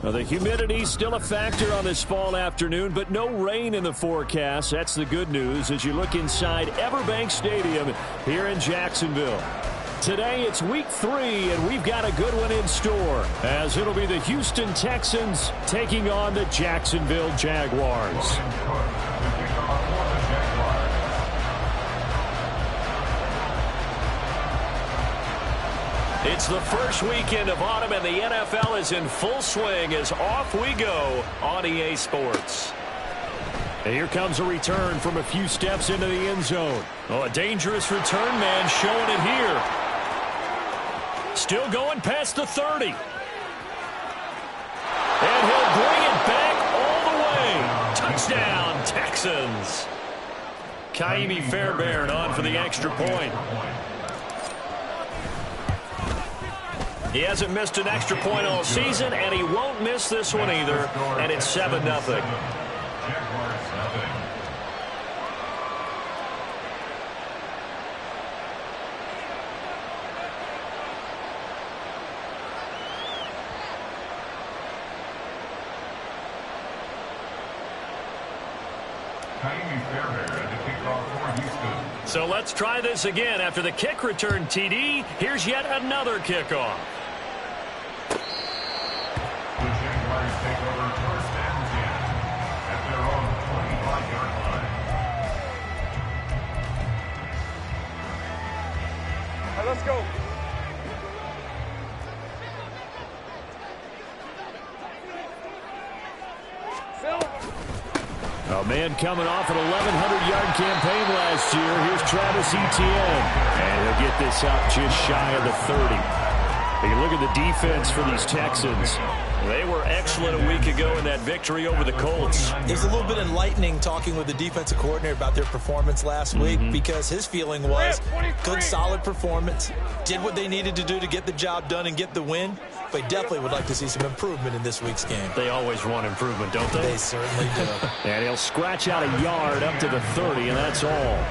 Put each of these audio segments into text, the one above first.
Well, the humidity's still a factor on this fall afternoon, but no rain in the forecast. That's the good news as you look inside Everbank Stadium here in Jacksonville. Today it's week 3, and we've got a good one in store, as it'll be the Houston Texans taking on the Jacksonville Jaguars. It's the first weekend of autumn, and the NFL is in full swing as off we go on EA Sports. And here comes a return from a few steps into the end zone. Oh, a dangerous return man showing it here. Still going past the 30. And he'll bring it back all the way. Touchdown, Texans. Kaimi Fairbairn on for the extra point. He hasn't missed an extra point all season, and he won't miss this one either, and it's 7-0. So let's try this again. After the kick return TD, here's yet another kickoff. Take over first and 10 at their own 25-yard line. All right, let's go. A man coming off an 1,100-yard campaign last year. Here's Travis Etienne. And he'll get this up just shy of the 30. You can look at the defense for these Texans. They were excellent a week ago in that victory over the Colts. It was a little bit enlightening talking with the defensive coordinator about their performance last week, because his feeling was good, solid performance, did what they needed to do to get the job done and get the win, but definitely would like to see some improvement in this week's game. They always want improvement, don't they? They certainly do. And he'll scratch out a yard up to the 30, and that's all.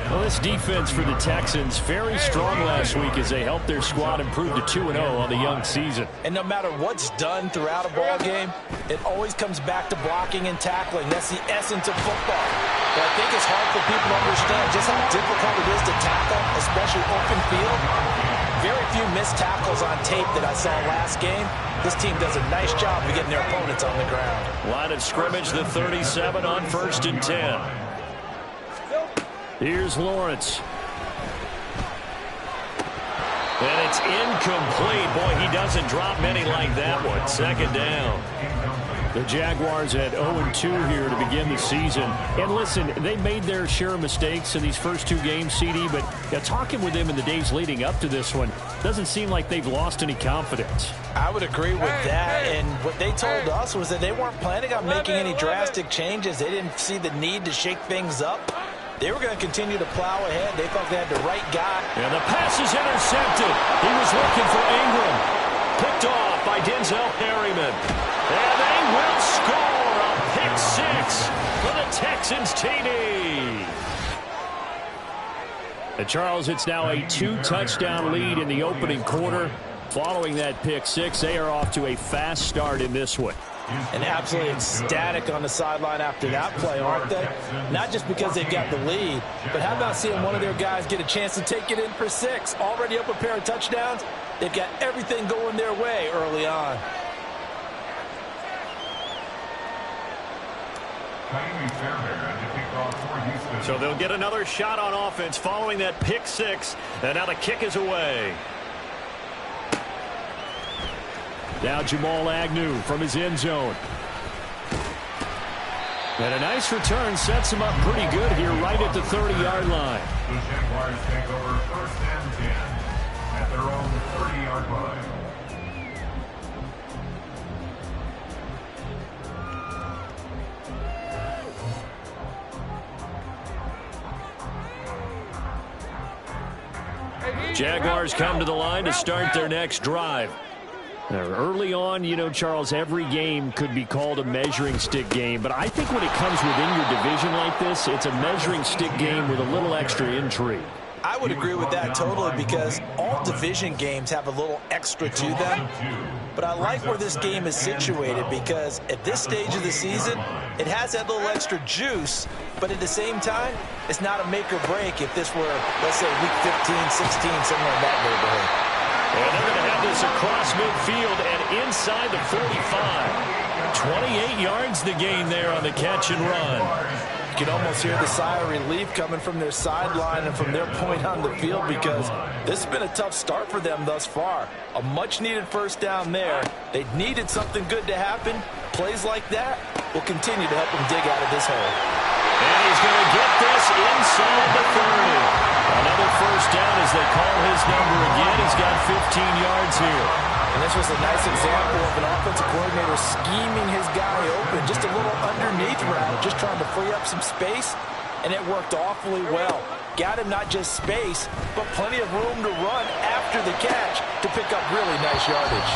Well, this defense for the Texans, very strong last week as they helped their squad improve to 2-0 on the young season. And no matter what's done throughout a ball game, it always comes back to blocking and tackling. That's the essence of football. But I think it's hard for people to understand just how difficult it is to tackle, especially open field. Very few missed tackles on tape that I saw last game. This team does a nice job of getting their opponents on the ground. Line of scrimmage, the 37 on 1st and 10. Here's Lawrence. And it's incomplete. Boy, he doesn't drop many like that one. 2nd down. The Jaguars at 0-2 here to begin the season. And listen, they made their share of mistakes in these first 2 games, CD, but talking with them in the days leading up to this one, doesn't seem like they've lost any confidence. I would agree with that, and what they told us was that they weren't planning on making any drastic changes. They didn't see the need to shake things up. They were going to continue to plow ahead. They thought they had the right guy. And the pass is intercepted. He was looking for Ingram. Picked off by Denzel Perryman. And they will score a pick 6 for the Texans TD. And Charles, it's now a 2-touchdown lead in the opening quarter. Following that pick 6, they are off to a fast start in this one. And absolutely ecstatic on the sideline after that play, aren't they? Not just because they've got the lead, but how about seeing one of their guys get a chance to take it in for 6? Already up a pair of touchdowns. They've got everything going their way early on. So they'll get another shot on offense following that pick 6, and now the kick is away. Now Jamal Agnew from his end zone. And a nice return sets him up pretty good here right at the 30-yard line. The Jaguars take over 1st and 10 at their own 30-yard line. Jaguars come to the line to start their next drive. Early on, Charles, every game could be called a measuring stick game, but I think when it comes within your division like this, it's a measuring stick game with a little extra intrigue. I would agree with that totally because all division games have a little extra to them. But I like where this game is situated because at this stage of the season, it has that little extra juice, but at the same time, it's not a make or break if this were, let's say, week 15, 16, somewhere in that neighborhood. And they're going to have this across midfield and inside the 45. 28 yards the gain there on the catch and run. You can almost hear the sigh of relief coming from their sideline and from their point on the field because this has been a tough start for them thus far. A much-needed first down there. They needed something good to happen. Plays like that will continue to help them dig out of this hole. And he's going to get this inside the 30. Another first down as they call his number again. He's got 15 yards here. And this was a nice example of an offensive coordinator scheming his guy open. Just a little underneath route, just trying to free up some space, and it worked awfully well. Got him not just space, but plenty of room to run after the catch to pick up really nice yardage.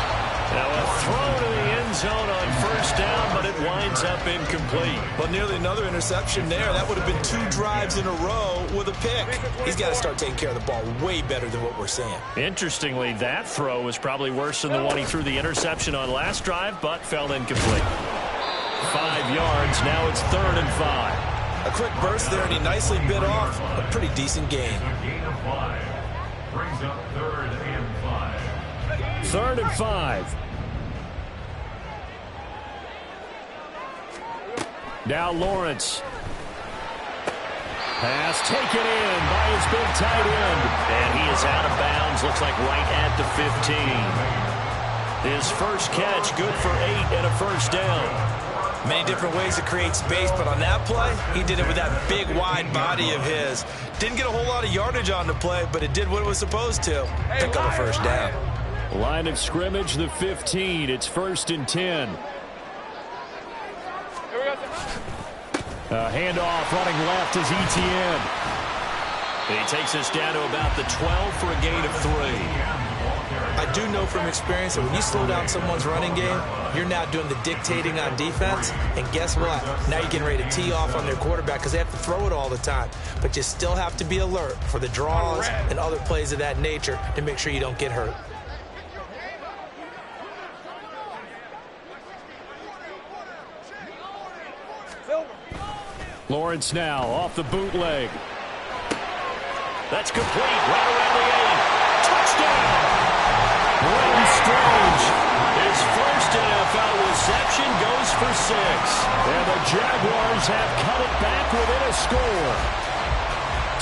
Now a throw to the end zone on first down, but it winds up incomplete. But nearly another interception there. That would have been 2 drives in a row with a pick. He's got to start taking care of the ball way better than what we're seeing. Interestingly, that throw was probably worse than the one he threw the interception on last drive, but fell incomplete. 5 yards. Now it's 3rd and 5. A quick burst there, and he nicely bit off a pretty decent gain. A gain of 5. Brings up 3rd and 5. 3rd and 5. Now Lawrence. Pass taken in by his big tight end. And he is out of bounds. Looks like right at the 15. His first catch good for 8 and a first down. Many different ways to create space, but on that play, he did it with that big, wide body of his. Didn't get a whole lot of yardage on the play, but it did what it was supposed to. Pick up a first down. Line of scrimmage, the 15. It's 1st and 10. Handoff running left is Etienne. He takes us down to about the 12 for a gain of 3. I do know from experience that when you slow down someone's running game, you're now doing the dictating on defense. And guess what? Now you're getting ready to tee off on their quarterback because they have to throw it all the time. But you still have to be alert for the draws and other plays of that nature to make sure you don't get hurt. Lawrence now off the bootleg. That's complete. Right around the 8. Touchdown! Brenton Strange. His first NFL reception goes for 6. And the Jaguars have cut it back within a score.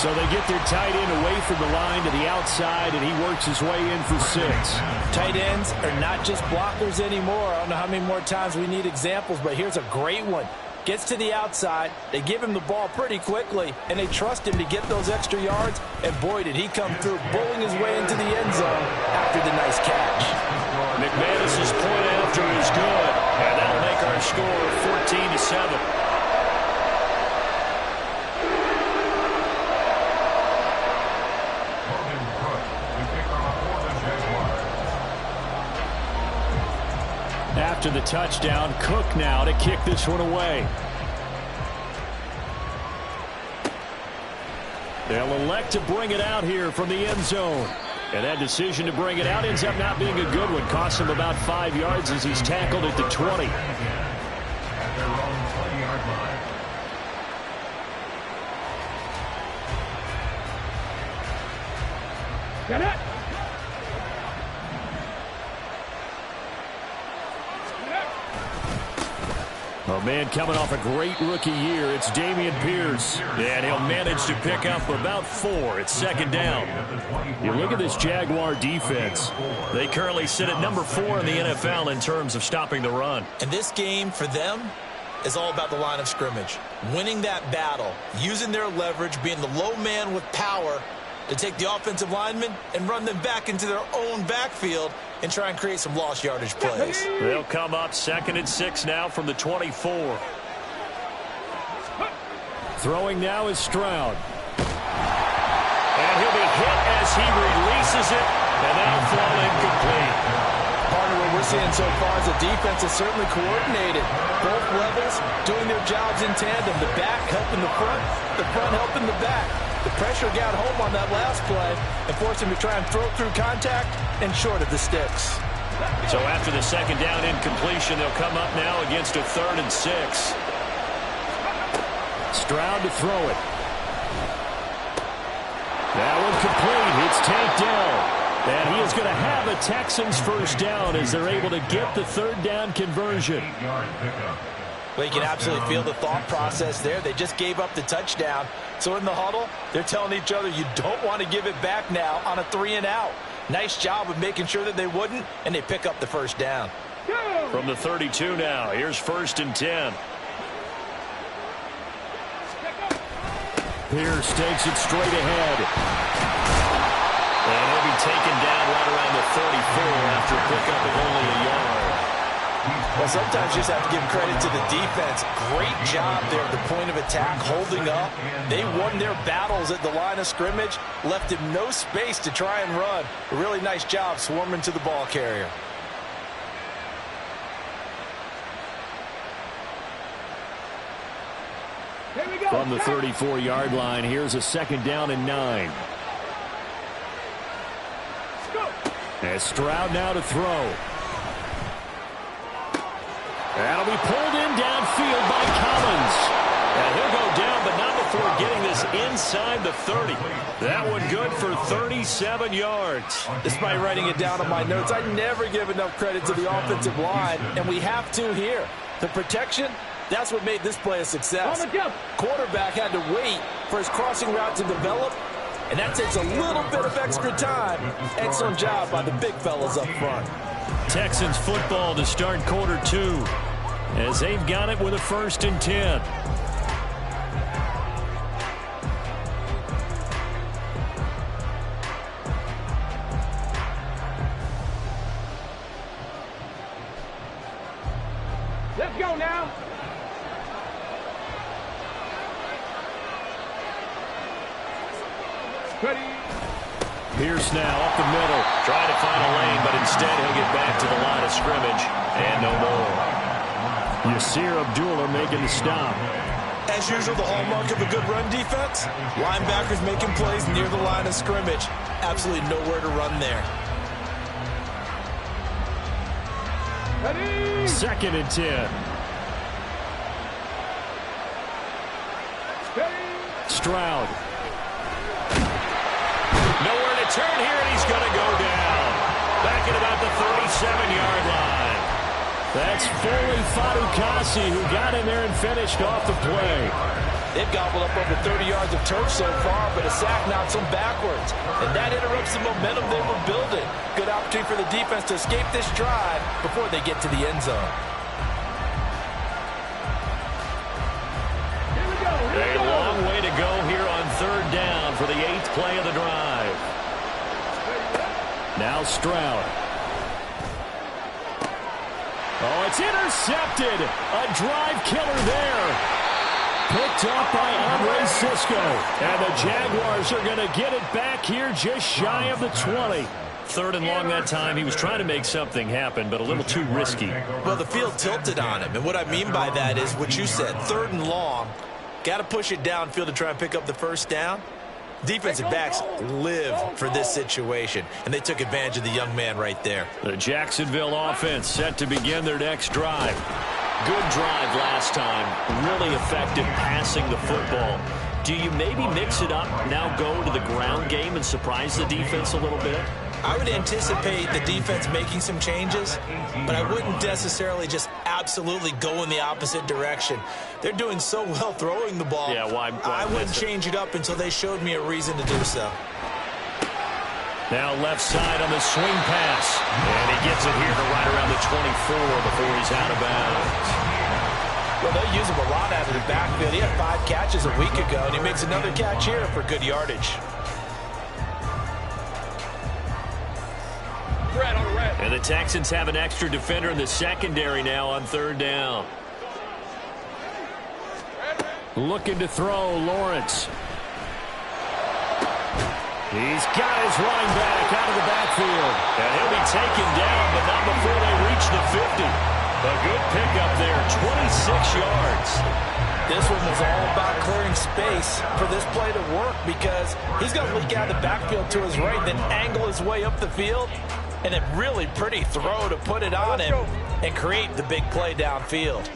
So they get their tight end away from the line to the outside, and he works his way in for 6. Tight ends are not just blockers anymore. I don't know how many more times we need examples, but here's a great one. Gets to the outside, they give him the ball pretty quickly, and they trust him to get those extra yards, and boy, did he come through, bowling his way into the end zone after the nice catch. McManus's point after is good, and that'll make our score 14-7. After the touchdown, Cook now to kick this one away. They'll elect to bring it out here from the end zone. And that decision to bring it out ends up not being a good one. Costs him about 5 yards as he's tackled at the 20. At their own 20-yard line. Get it! Oh, man, coming off a great rookie year, it's Dameon Pierce. And he'll manage to pick up about 4. It's 2nd down. You look at this Jaguar defense. They currently sit at number 4 in the NFL in terms of stopping the run. And this game, for them, is all about the line of scrimmage. Winning that battle, using their leverage, being the low man with power to take the offensive linemen and run them back into their own backfield and try and create some lost yardage plays. They'll come up 2nd and 6 now from the 24. Throwing now is Stroud. And he'll be hit as he releases it, and that'll fall incomplete. Part of what we're seeing so far is the defense is certainly coordinated. Both levels doing their jobs in tandem. The back helping the front helping the back. The pressure got home on that last play and forced him to try and throw through contact and short of the sticks. So after the second down incompletion, they'll come up now against a 3rd and 6. Stroud to throw it. That one complete. It's tanked down. And he is going to have a Texans first down as they're able to get the 3rd down conversion. Well, you can absolutely feel the thought process there. They just gave up the touchdown. So in the huddle, they're telling each other, you don't want to give it back now on a 3-and-out. Nice job of making sure that they wouldn't, and they pick up the first down. From the 32 now, here's 1st and 10. Pierce takes it straight ahead. And he'll be taken down right around the 34 after a pickup of only a yard. Well, sometimes you just have to give credit to the defense. Great job there at the point of attack, holding up. They won their battles at the line of scrimmage, left him no space to try and run. A really nice job swarming to the ball carrier. From the 34-yard line, here's a 2nd down and 9. As Stroud now to throw. That'll be pulled in downfield by Collins. And he'll go down, but not before getting this inside the 30. That one good for 37 yards. Despite writing it down on my notes, I never give enough credit to the offensive line, and we have to here. The protection, that's what made this play a success. Quarterback had to wait for his crossing route to develop, and that takes a little bit of extra time. Excellent job by the big fellas up front. Texans football to start quarter 2 as they've got it with a 1st and 10. Let's go now. Ready. Pierce now up the middle, trying to find a lane, but instead he'll get back to the line of scrimmage, and no more. Yasir Abdullah making the stop. As usual, the hallmark of a good run defense, linebackers making plays near the line of scrimmage. Absolutely nowhere to run there. Ready. 2nd and 10. Stroud. Nowhere to turn here, and he's going to go down. Back at about the 37-yard line. That's Foley Fatukasi who got in there and finished off the play. They've gobbled up over 30 yards of turf so far, but a sack knocks them backwards. And that interrupts the momentum they were building. Good opportunity for the defense to escape this drive before they get to the end zone. A long way to go here on 3rd down for the 8th play of the drive. Now Stroud. Oh, it's intercepted. A drive killer there. Picked up by Andre Cisco. And the Jaguars are going to get it back here just shy of the 20. 3rd and long that time. He was trying to make something happen, but a little too risky. Well, the field tilted on him. And what I mean by that is what you said. 3rd and long. Got to push it downfield to try and pick up the first down. Defensive backs live for this situation, and they took advantage of the young man right there. The Jacksonville offense set to begin their next drive. Good drive last time. Really effective passing the football. Do you maybe mix it up, now go to the ground game and surprise the defense a little bit? I would anticipate the defense making some changes, but I wouldn't necessarily just absolutely go in the opposite direction. They're doing so well throwing the ball. Yeah, why I wouldn't change it up until they showed me a reason to do so. Now left side on the swing pass. And he gets it here to right around the 24 before he's out of bounds. Well, they use him a lot out of the backfield. He had 5 catches a week ago, and he makes another catch here for good yardage. And the Texans have an extra defender in the secondary now on 3rd down. Looking to throw, Lawrence. He's got his running back out of the backfield. And he'll be taken down, but not before they reach the 50. A good pickup there, 26 yards. This one was all about clearing space for this play to work because he's going to leak out of the backfield to his right, then angle his way up the field, and a really pretty throw to put it on him and create the big play downfield.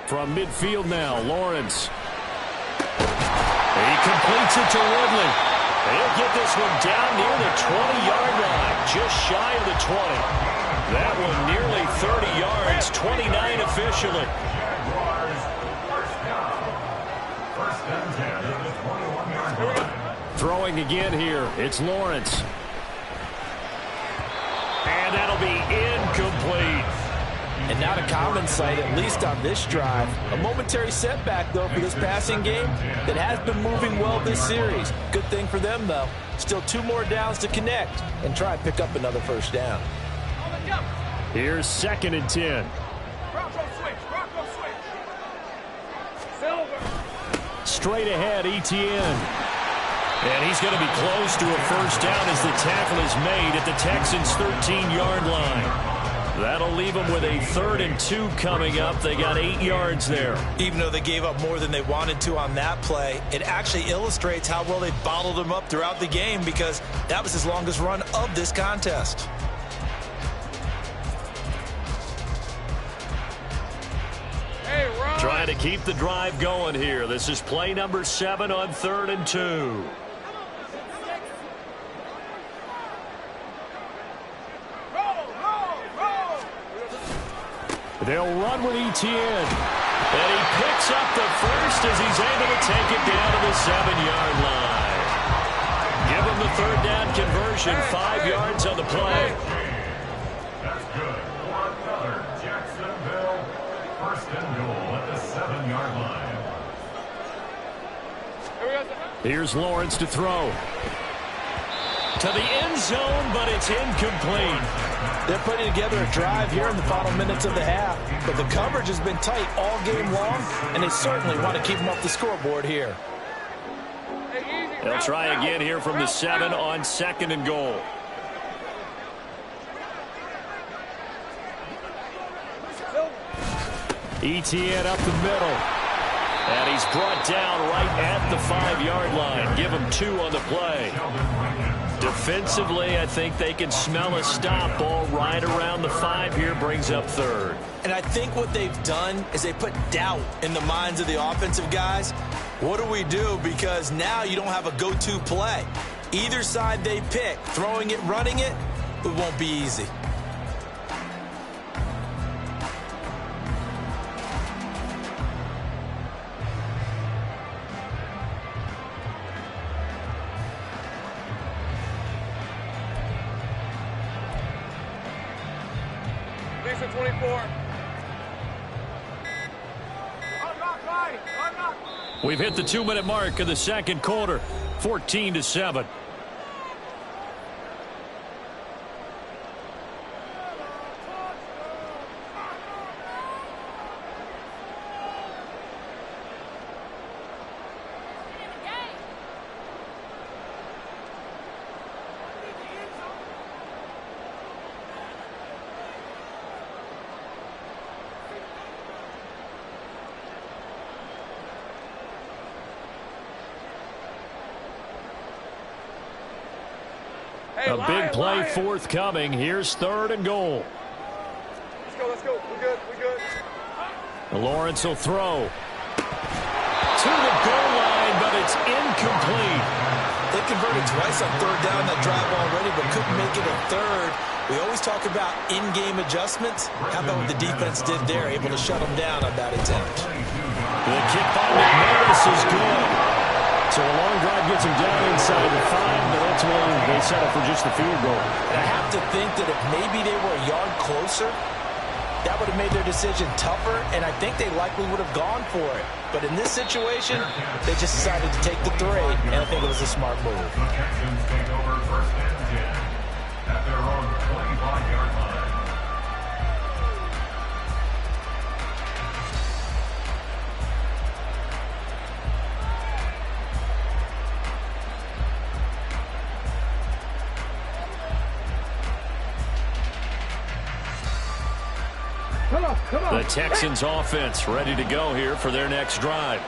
From midfield now, Lawrence. He completes it to Woodley. He'll get this one down near the 20-yard line, just shy of the 20. That one nearly 30 yards, 29 officially. Throwing again here, it's Lawrence. And that'll be incomplete. And not a common sight, at least on this drive. A momentary setback, though, for this passing game that has been moving well this series. Good thing for them, though. Still 2 more downs to connect and try and pick up another first down. Here's 2nd and 10. Straight ahead, Etienne. And he's going to be close to a first down as the tackle is made at the Texans' 13-yard line. That'll leave them with a 3rd and 2 coming up. They got 8 yards there. Even though they gave up more than they wanted to on that play, it actually illustrates how well they bottled them up throughout the game because that was his longest run of this contest. Trying to keep the drive going here. This is play number 7 on 3rd and 2. They'll run with Etienne. And he picks up the first as he's able to take it down to the 7-yard line. Give him the 3rd down conversion, 5 yards on the play. That's good. For another Jacksonville 1st and goal at the 7-yard line. Here's Lawrence to throw. To the end zone, but it's incomplete. They're putting together a drive here in the final minutes of the half, but the coverage has been tight all game long, and they certainly want to keep them off the scoreboard here. They'll try again here from the 7 on 2nd and goal. Etienne up the middle. And he's brought down right at the 5-yard line. Give him 2 on the play. Defensively, I think they can smell a stop. Ball right around the 5 here, brings up 3rd. And I think what they've done is they put doubt in the minds of the offensive guys. What do we do? Because now you don't have a go-to play. Either side they pick, throwing it, running it, it won't be easy. We've hit the 2-minute mark of the 2nd quarter, 14-7. A big play forthcoming. Here's 3rd and goal. Let's go. We're good. Lawrence will throw. To the goal line, but it's incomplete. They converted twice on 3rd down that drive already, but couldn't make it a 3rd. We always talk about in-game adjustments. How about what the defense did there, able to shut them down on that attempt. The kick by McManus is good. So a long drive gets him down inside the 5, but ultimately they settle for just the field goal. And I have to think that if maybe they were a yard closer, that would have made their decision tougher, and I think they likely would have gone for it. But in this situation, they just decided to take the 3, and I think it was a smart move. The Texans take over 1st and 10 at their own 25-yard line. The Texans offense ready to go here for their next drive.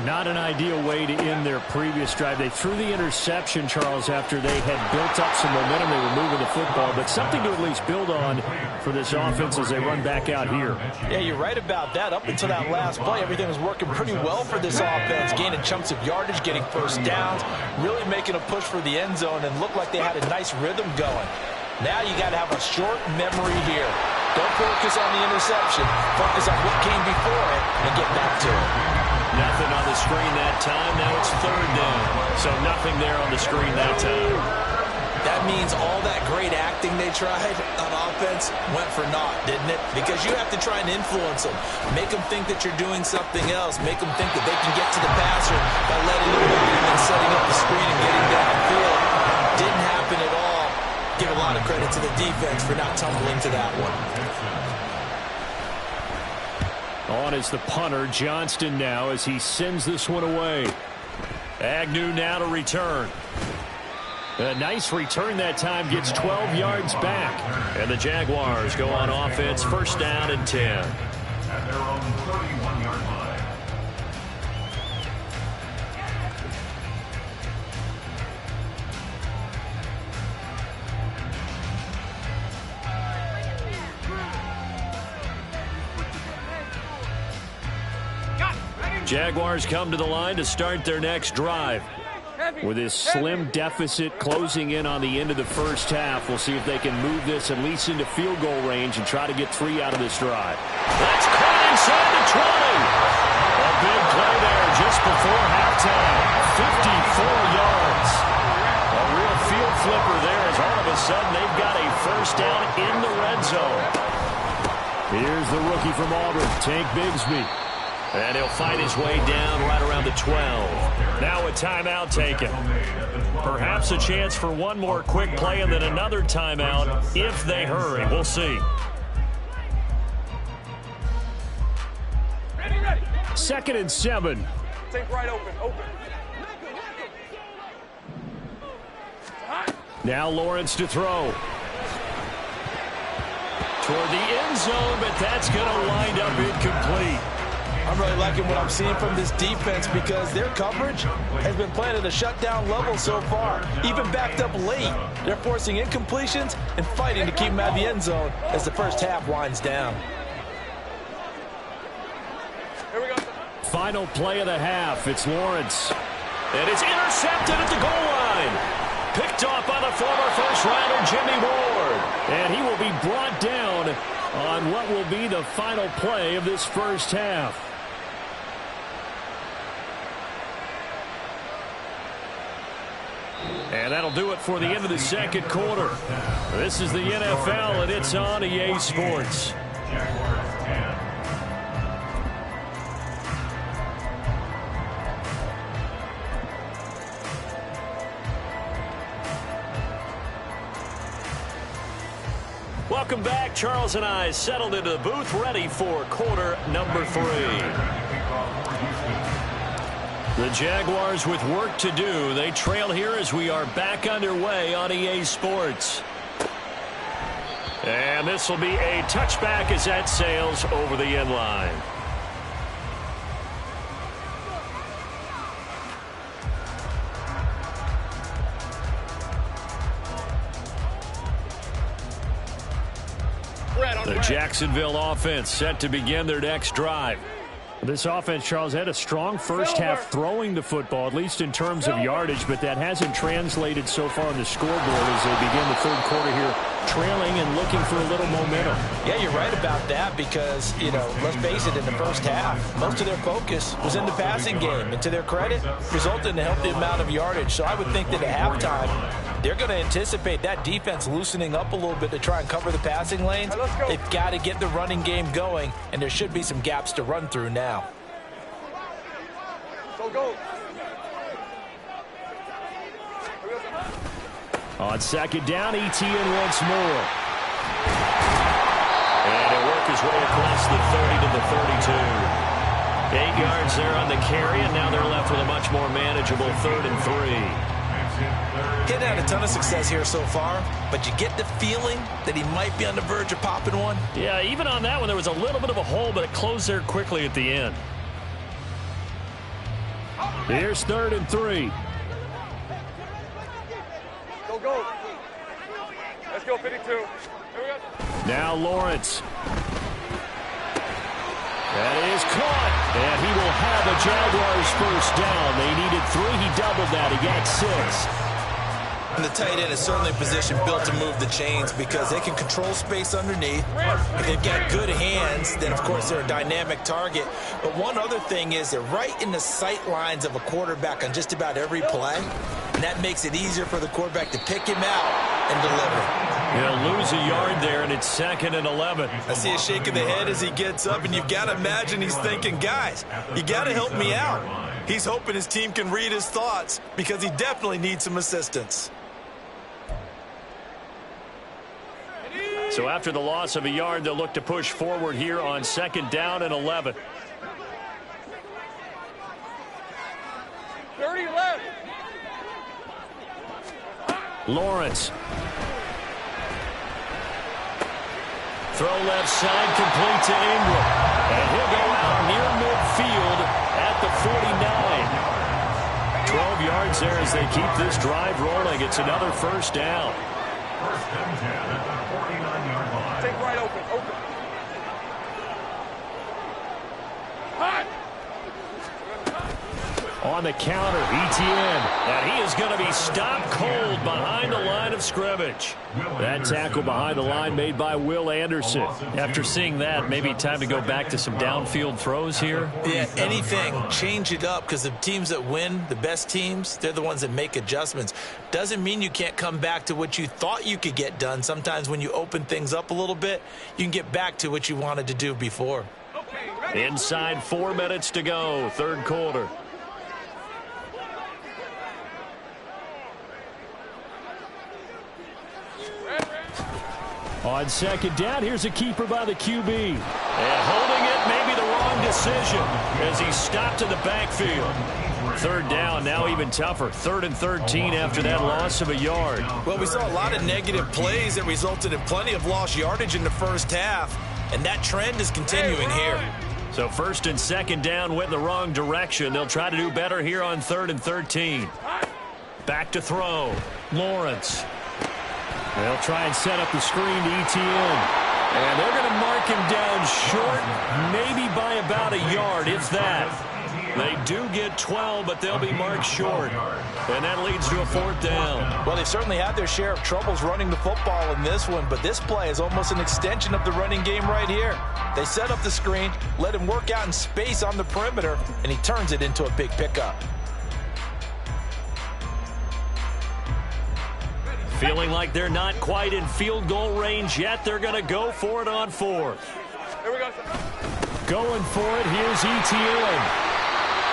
Not an ideal way to end their previous drive. They threw the interception, Charles, after they had built up some momentum. They were moving the football, but something to at least build on for this offense as they run back out here. Yeah, you're right about that. Up until that last play, everything was working pretty well for this offense, gaining chunks of yardage, getting first downs, really making a push for the end zone, and looked like they had a nice rhythm going. Now you got to have a short memory here. Don't focus on the interception. Focus on what came before it and get back to it. Nothing on the screen that time. Now it's third down. So nothing there on the screen that time. That means all that great acting they tried on offense went for naught, didn't it? Because you have to try and influence them. Make them think that you're doing something else. Make them think that they can get to the passer by letting him move and setting up the screen and getting downfield. Didn't happen at all. Give a lot of credit to the defense for not tumbling to that one. On is the punter, Johnston now, as he sends this one away. Agnew now to return. A nice return that time, gets 12 yards back. And the Jaguars go on offense, first down and 10. At their own 31-yard line. Jaguars come to the line to start their next drive. With this slim deficit closing in on the end of the first half, we'll see if they can move this at least into field goal range and try to get 3 out of this drive. That's caught inside the 20. A big play there just before halftime. 54 yards. A real field flipper there as all of a sudden they've got a first down in the red zone. Here's the rookie from Auburn, Tank Bigsby. And he'll find his way down right around the 12. Now a timeout taken. Perhaps a chance for one more quick play and then another timeout if they hurry. We'll see. Ready. 2nd and 7. Take right open. Now Lawrence to throw. Toward the end zone, but that's going to wind up incomplete. I'm really liking what I'm seeing from this defense because their coverage has been playing at a shutdown level so far. Even backed up late, they're forcing incompletions and fighting to keep them out of the end zone as the first half winds down. Here we go. Final play of the half. It's Lawrence. And it's intercepted at the goal line. Picked off by the former first-rounder Jimmy Ward. And he will be brought down on what will be the final play of this first half. And that'll do it for the end of the second quarter. This is the NFL, and it's on EA Sports. Jaguars 10. Welcome back. Charles and I settled into the booth, ready for quarter number 3. The Jaguars with work to do. They trail here as we are back underway on EA Sports. And this will be a touchback as that sails over the end line. The Jacksonville offense set to begin their next drive. This offense, Charles, had a strong first half throwing the football, at least in terms of yardage, but that hasn't translated so far on the scoreboard as they begin the third quarter here, trailing and looking for a little momentum. Yeah, you're right about that because, let's face it, in the first half, most of their focus was in the passing game. And to their credit, resulted in a healthy amount of yardage. So I would think that at halftime, they're going to anticipate that defense loosening up a little bit to try and cover the passing lanes. They've got to get the running game going, and there should be some gaps to run through now. Go. On second down, Etienne once more. And he'll work his way across the 30 to the 32. 8 yards there on the carry, and now they're left with a much more manageable 3rd and 3. He hadn't had a ton of success here so far, but you get the feeling that he might be on the verge of popping one. Yeah, even on that one, there was a little bit of a hole, but it closed there quickly at the end. Here's 3rd and 3. Go. Let's go, 52. Here we go. Now Lawrence. That is caught, and he will have a Jaguars first down. They needed 3. He doubled that. He got 6. And the tight end is certainly a position built to move the chains because they can control space underneath. If they've got good hands, then, of course, they're a dynamic target. But one other thing is they're right in the sight lines of a quarterback on just about every play, and that makes it easier for the quarterback to pick him out and deliver. He'll lose a yard there, and it's 2nd and 11. I see a shake of the head as he gets up, and you've got to imagine he's thinking, guys, you got to help me out. He's hoping his team can read his thoughts because he definitely needs some assistance. So after the loss of a yard, they'll look to push forward here on 2nd down and 11. 30 left. Lawrence. Throw left side, complete to Ingram. And he'll go out near midfield at the 49. 12 yards there as they keep this drive rolling. It's another first down. 1st and 10 at the 49-yard line. Take right open. Hot. On the counter, ETN. And he is going to be stopped cold behind the line of scrimmage. That tackle behind the line made by Will Anderson. After seeing that, maybe time to go back to some downfield throws here. Yeah, anything. Change it up because the teams that win, the best teams, they're the ones that make adjustments. Doesn't mean you can't come back to what you thought you could get done. Sometimes when you open things up a little bit, you can get back to what you wanted to do before. Inside 4 minutes to go, 3rd quarter. On 2nd down, here's a keeper by the QB. And holding it may be the wrong decision as he stopped in the backfield. 3rd down, now even tougher. 3rd and 13 after that loss of a yard. Well, we saw a lot of negative plays that resulted in plenty of lost yardage in the first half, and that trend is continuing here. So 1st and 2nd down went in the wrong direction. They'll try to do better here on 3rd and 13. Back to throw. Lawrence. They'll try and set up the screen to ETN. And they're going to mark him down short, maybe by about a yard, if that. They do get 12, but they'll be marked short. And that leads to a 4th down. Well, they've certainly had their share of troubles running the football in this one, but this play is almost an extension of the running game right here. They set up the screen, let him work out in space on the perimeter, and he turns it into a big pickup. Feeling like they're not quite in field goal range yet. They're going to go for it on 4th. Here we go. Going for it. Here's ETN.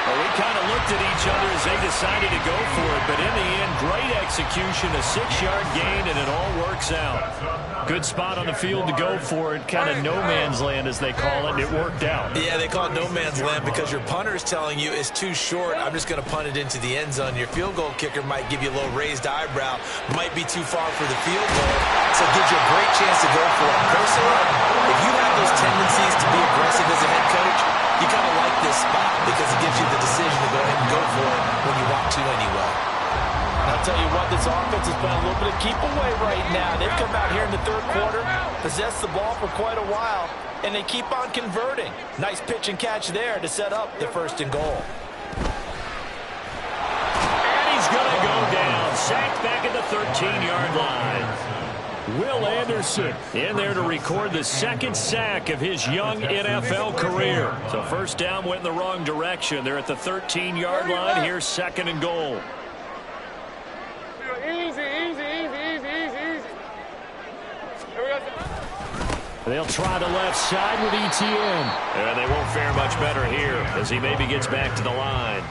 Well, we kind of looked at each other as they decided to go for it. But in the end, great execution, a 6-yard gain, and it all works out. Good spot on the field to go for it. Kind of no man's land, as they call it. And it worked out. Yeah, they call it no man's land because your punter is telling you it's too short. I'm just going to punt it into the end zone. Your field goal kicker might give you a little raised eyebrow. Might be too far for the field goal. So it gives you a great chance to go for it. Personally, if you have those tendencies to be aggressive as a head coach, you kind of like this spot because it gives you the decision to go ahead and go for it when you want to anyway. I'll tell you what, this offense has been a little bit of keep away right now. They've come out here in the 3rd quarter, possessed the ball for quite a while, and they keep on converting. Nice pitch and catch there to set up the 1st and goal. And he's going to go down. Sacked back at the 13-yard line. Will Anderson in there to record the 2nd sack of his young NFL career. So 1st down went in the wrong direction. They're at the 13-yard line. Here's 2nd and goal. Easy. Here we go. They'll try the left side with ETN. And they won't fare much better here as he maybe gets back to the line.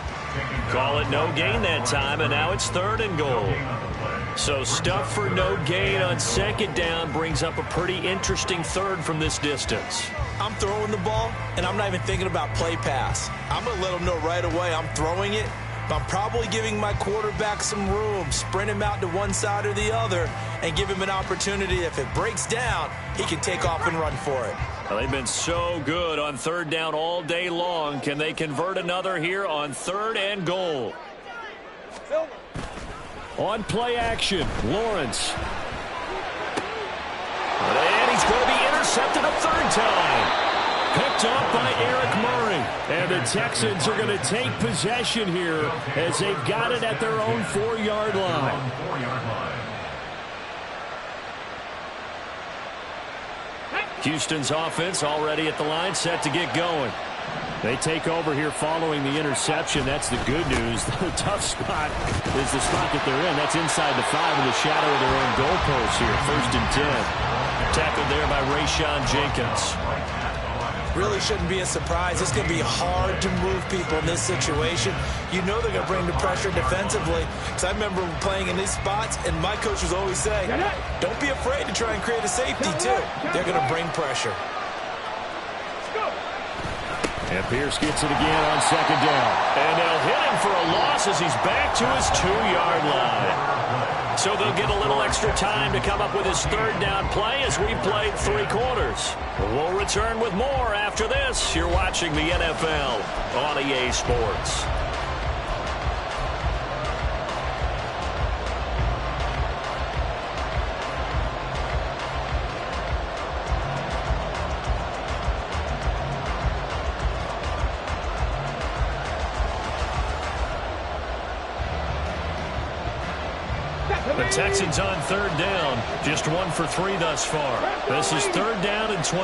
Call it no gain that time, and now it's 3rd and goal. So stuff for no gain on 2nd down brings up a pretty interesting 3rd from this distance. I'm throwing the ball, and I'm not even thinking about play pass. I'm going to let them know right away I'm throwing it, I'm probably giving my quarterback some room, sprint him out to one side or the other, and give him an opportunity. If it breaks down, he can take off and run for it. Well, they've been so good on third down all day long. Can they convert another here on 3rd and goal? On play action, Lawrence. And he's going to be intercepted a 3rd time. Picked off by Eric Murray. And the Texans are going to take possession here as they've got it at their own 4-yard line. Houston's offense already at the line, set to get going. They take over here following the interception. That's the good news. The tough spot is the spot that they're in. That's inside the 5 in the shadow of their own goalpost here. 1st and 10. Tackled there by Rayshon Jenkins. Really shouldn't be a surprise. It's going to be hard to move people in this situation. You know they're going to bring the pressure defensively. Because I remember playing in these spots, and my coach was always saying, don't be afraid to try and create a safety, too. They're going to bring pressure. And Pierce gets it again on 2nd down. And they'll hit him for a loss as he's back to his 2-yard line. So they'll get a little extra time to come up with his 3rd down play as we've played 3 quarters. We'll return with more after this. You're watching the NFL on EA Sports. The Texans on 3rd down. Just 1 for 3 thus far. This is 3rd down and 12.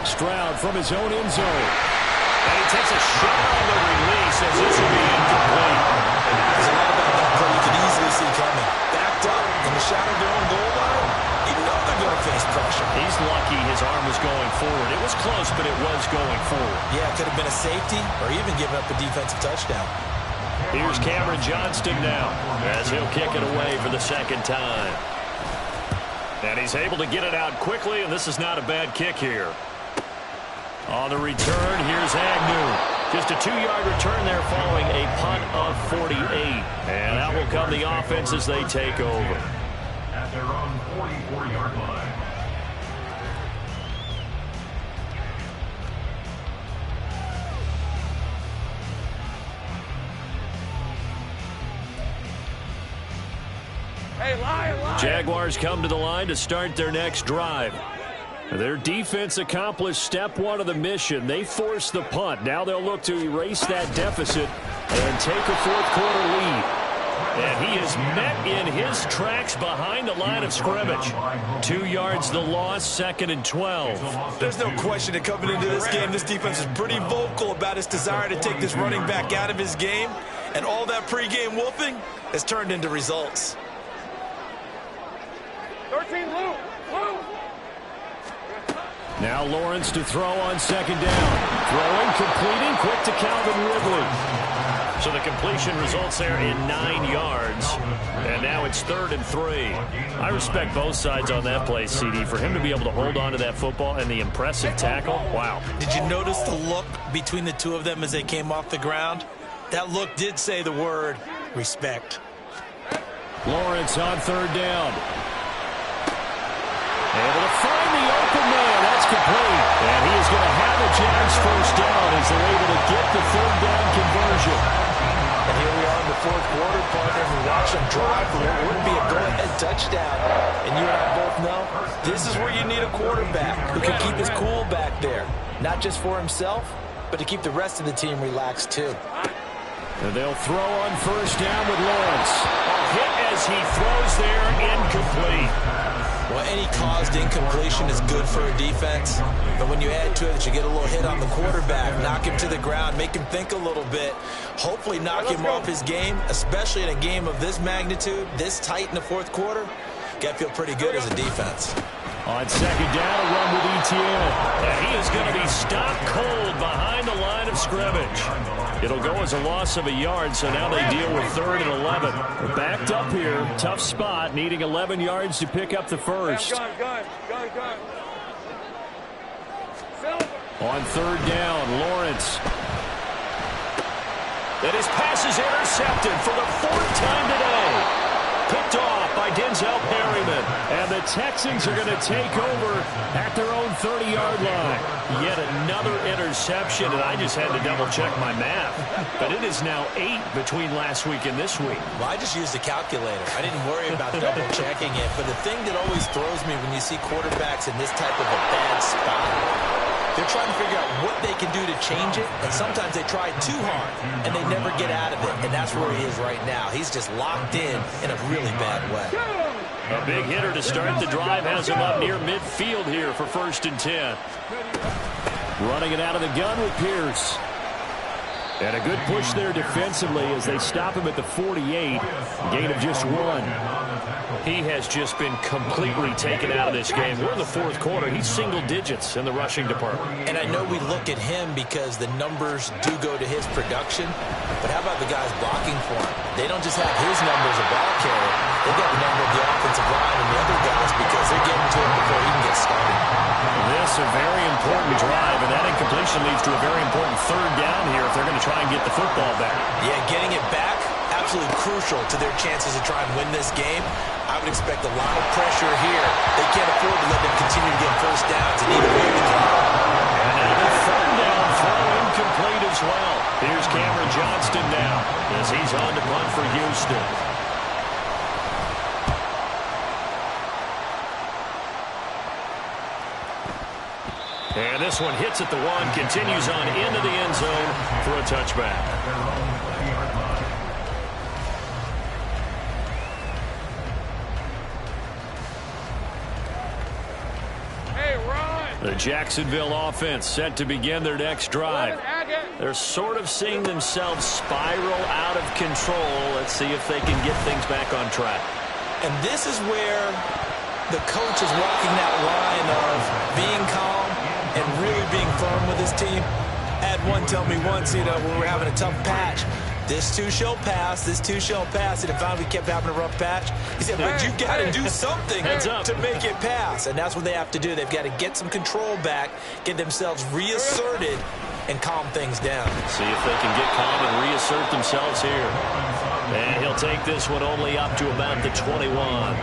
Stroud from his own end zone. And he takes a shot on the release as this will be incomplete. There's a lot about that play you can easily see coming. Backed up in the shadow of their own goal line. You know they're going to face pressure. He's lucky his arm was going forward. It was close, but it was going forward. Yeah, it could have been a safety or even given up a defensive touchdown. Here's Cameron Johnston now as he'll kick it away for the 2nd time. And he's able to get it out quickly, and this is not a bad kick here. On the return, here's Agnew. Just a 2-yard return there following a punt of 48. And that will come the offense as they take over. At their own 44-yard line. Jaguars come to the line to start their next drive. Their defense accomplished step 1 of the mission. They forced the punt. Now they'll look to erase that deficit and take a 4th quarter lead. And he is met in his tracks behind the line of scrimmage. 2 yards the loss, 2nd and 12. There's no question that coming into this game, this defense is pretty vocal about its desire to take this running back out of his game. And all that pregame wolfing has turned into results. 13, Lou. Now Lawrence to throw on 2nd down. Throwing, completing, quick to Calvin Ridley. So the completion results there in 9 yards. And now it's 3rd and 3. I respect both sides on that play, CD. For him to be able to hold on to that football and the impressive tackle, wow. Did you notice the look between the two of them as they came off the ground? That look did say the word respect. Lawrence on 3rd down. Able to find the open man. That's complete. And he is going to have a Jags 1st down as they're able to get the 3rd down conversion. And here we are in the 4th quarter, partner, and we watch them drive for what would be a go-ahead touchdown. And you and I both know this is where you need a quarterback who can keep his cool back there. Not just for himself, but to keep the rest of the team relaxed too. And they'll throw on 1st down with Lawrence. A hit as he throws there, incomplete. Well, any caused incompletion is good for a defense. But when you add to it that you get a little hit on the quarterback, knock him to the ground, make him think a little bit, hopefully knock him off his game, especially in a game of this magnitude, this tight in the 4th quarter, got to feel pretty good as a defense. On 2nd down, a run with ETN. And he is going to be stopped cold behind the line of scrimmage. It'll go as a loss of a yard, so now they deal with 3rd and 11. They're backed up here. Tough spot, needing 11 yards to pick up the 1st. On third down, Lawrence. And his pass is intercepted for the fourth time today. Picked off by Denzel Perryman. And the Texans are going to take over at their own 30-yard line. Yet another interception, and I just had to double-check my math. But it is now 8 between last week and this week. Well, I just used the calculator. I didn't worry about double-checking it. But the thing that always throws me when you see quarterbacks in this type of a bad spot, they're trying to figure out what they can do to change it, and sometimes they try too hard, and they never get out of it, and that's where he is right now. He's just locked in a really bad way. A big hitter to start the drive has him up near midfield here for 1st and 10. Running it out of the gun with Pierce. And a good push there defensively as they stop him at the 48. Gain of just 1. He has just been completely taken out of this game. We're in the 4th quarter. He's single digits in the rushing department. And I know we look at him because the numbers do go to his production. But how about the guys blocking for him? They don't just have his numbers of ball carrier. They've got the number of the offensive line and the other guys because they're getting to him before he can get started. This a very important drive, and that incompletion leads to a very important 3rd down here if they're going to try and get the football back. Yeah, getting it back, absolutely crucial to their chances to try and win this game. I would expect a lot of pressure here. They can't afford to let them continue to get 1st downs and either way the game. And now the 3rd down throw incomplete as well. Here's Cameron Johnston now as he's on to punt for Houston. And this one hits at the 1, continues on into the end zone for a touchback. Hey, run! The Jacksonville offense set to begin their next drive. They're sort of seeing themselves spiral out of control. Let's see if they can get things back on track. And this is where the coach is walking that line of being calm and really being firm with his team. I had one tell me once, when we were having a tough patch, this too shall pass, this too shall pass, and it finally kept having a rough patch. He said, but you got to do something to make it pass, and that's what they have to do. They've got to get some control back, get themselves reasserted, and calm things down. See if they can get calm and reassert themselves here. And he'll take this one only up to about the 21.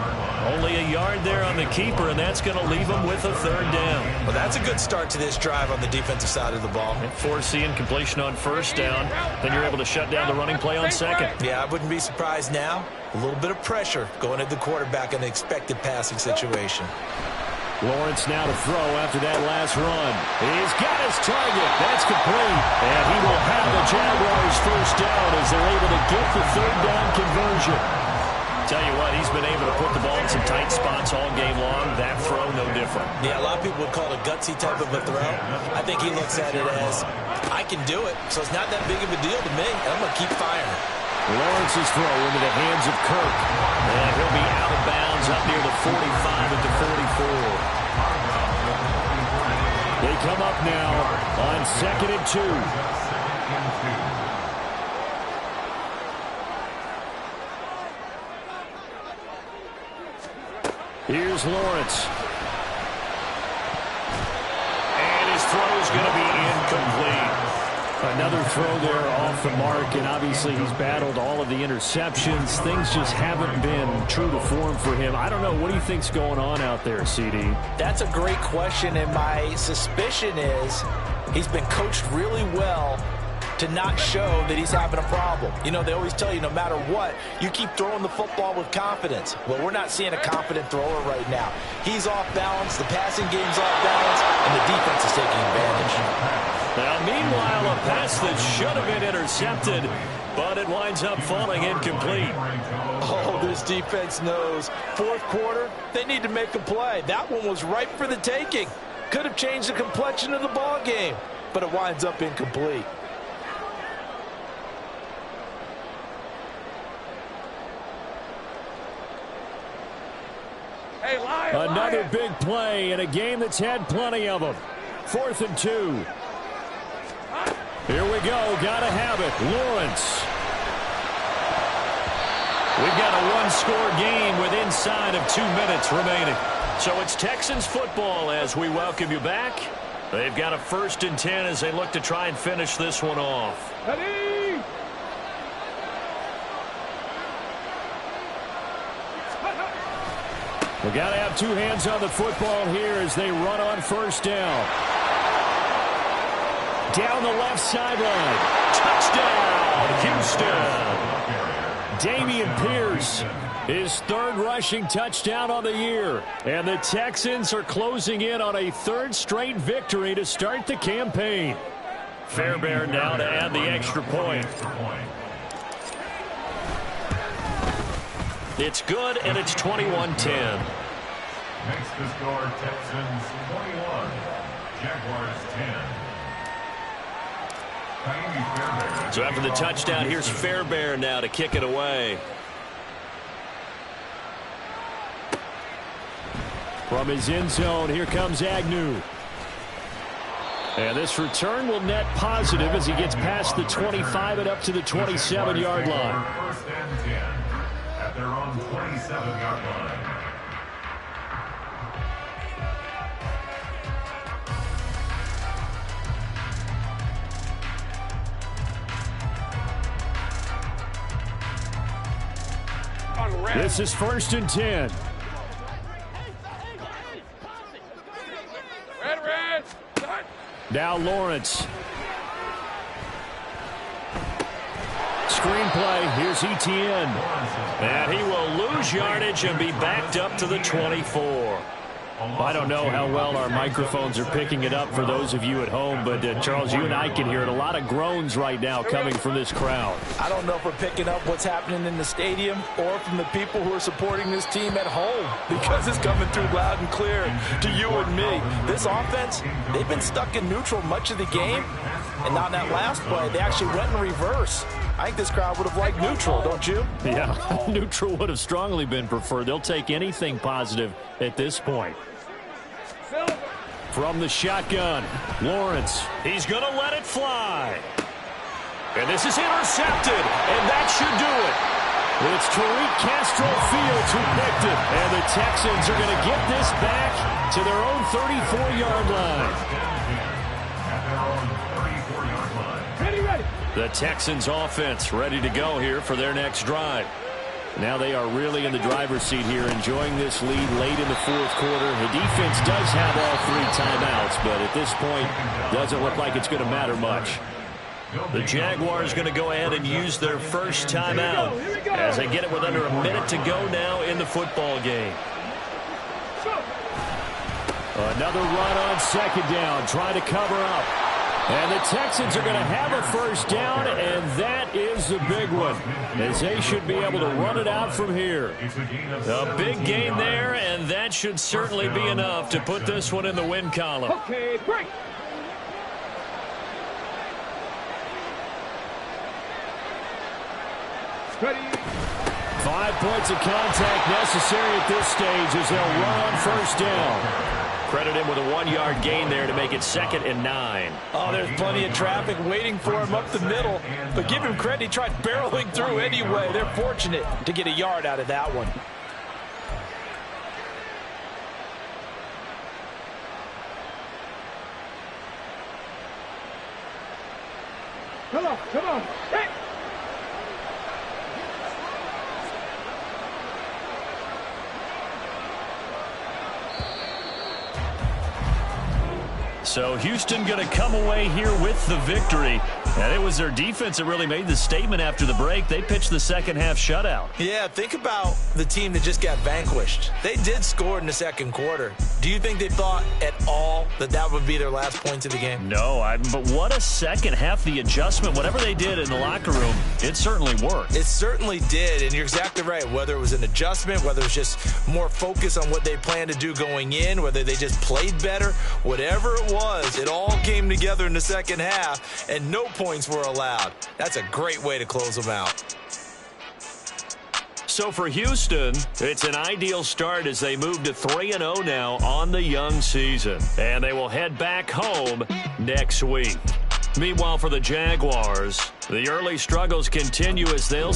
Only a yard there on the keeper, and that's going to leave him with a 3rd down. Well, that's a good start to this drive on the defensive side of the ball. And foreseeing completion on 1st down, then you're able to shut down the running play on 2nd. Yeah, I wouldn't be surprised now. A little bit of pressure going at the quarterback in an expected passing situation. Lawrence now to throw after that last run. He's got his target. That's complete. And he will have the Jaguars 1st down as they're able to get the 3rd down conversion. Tell you what, he's been able to put the ball in some tight spots all game long. That throw, no different. Yeah, a lot of people would call it a gutsy type of a throw. I think he looks at it as, I can do it, so it's not that big of a deal to me, and I'm going to keep firing. Lawrence's throw into the hands of Kirk. And he'll be out of bounds up near the 45 at the 44. They come up now on 2nd and 2. Here's Lawrence. And his throw is going to be incomplete. Another throw there off the mark, and obviously he's battled all of the interceptions. Things just haven't been true to form for him. I don't know. What do you think's going on out there, CD? That's a great question, and my suspicion is he's been coached really well to not show that he's having a problem. They always tell you no matter what, you keep throwing the football with confidence. Well, we're not seeing a confident thrower right now. He's off balance, the passing game's off balance, and the defense is taking advantage. Now, meanwhile, a pass that should have been intercepted, but it winds up falling incomplete. Oh, this defense knows. 4th quarter, they need to make a play. That one was ripe for the taking. Could have changed the complexion of the ball game, but it winds up incomplete. Hey, Lion, Another Lion. big play in a game that's had plenty of them. 4th and 2. Here we go. Got to have it. Lawrence. We've got a one-score game with inside of 2 minutes remaining. So it's Texans football as we welcome you back They've got a 1st and 10 as they look to try and finish this one off. Ready? We got to have 2 hands on the football here as they run on 1st down. Down the left sideline. Touchdown, Houston. Dameon Pierce, his 3rd rushing touchdown on the year. And the Texans are closing in on a 3rd straight victory to start the campaign. Fairbairn now to add the extra point. It's good, and it's 21-10. Makes the score Texans 21, Jaguars 10. So after the touchdown, here's Fairbairn now to kick it away. From his end zone, here comes Agnew. And this return will net positive as he gets past the 25 and up to the 27-yard line. 1st and 10 at their own 27-yard line. This is 1st and 10. Red. Now Lawrence. Screenplay. Here's Etienne. And he will lose yardage and be backed up to the 24. I don't know how well our microphones are picking it up for those of you at home, but Charles, you and I can hear it. A lot of groans right now coming from this crowd. I don't know if we're picking up what's happening in the stadium or from the people who are supporting this team at home, because it's coming through loud and clear to you and me. This offense, they've been stuck in neutral much of the game, and now in that last play, they actually went in reverse. I think this crowd would have liked neutral, don't you? Yeah, neutral would have strongly been preferred. They'll take anything positive at this point. From the shotgun, Lawrence. He's going to let it fly. And this is intercepted, and that should do it. It's Tariq Castro Fields who picked it, and the Texans are going to get this back to their own 34-yard line. Ready. The Texans offense ready to go here for their next drive. Now they are really in the driver's seat here, enjoying this lead late in the 4th quarter. The defense does have all 3 timeouts, but at this point, doesn't look like it's going to matter much. The Jaguars going to go ahead and use their 1st timeout as they get it with under a minute to go now in the football game. Another run on 2nd down, trying to cover up. And the Texans are going to have a 1st down, and that is the big one, as they should be able to run it out from here. A big gain there, and that should certainly be enough to put this one in the win column. Okay, break. Ready. 5 points of contact necessary at this stage as they'll run on 1st down. Credit him with a 1-yard gain there to make it 2nd and 9. Oh, there's plenty of traffic waiting for him up the middle. But give him credit, he tried barreling through anyway. They're fortunate to get a yard out of that one. Come on. Hey. So Houston going to come away here with the victory. And it was their defense that really made the statement after the break. They pitched the 2nd half shutout. Yeah, think about the team that just got vanquished. They did score in the 2nd quarter. Do you think they thought at all that that would be their last points of the game? No, but what a 2nd half. The adjustment, whatever they did in the locker room, it certainly worked. It certainly did, and you're exactly right. Whether it was an adjustment, whether it was just more focus on what they planned to do going in, whether they just played better, whatever it was, it all came together in the 2nd half, and no points were allowed. That's a great way to close them out. So for Houston, it's an ideal start as they move to 3-0 now on the young season. And they will head back home next week. Meanwhile, for the Jaguars, the early struggles continue as they'll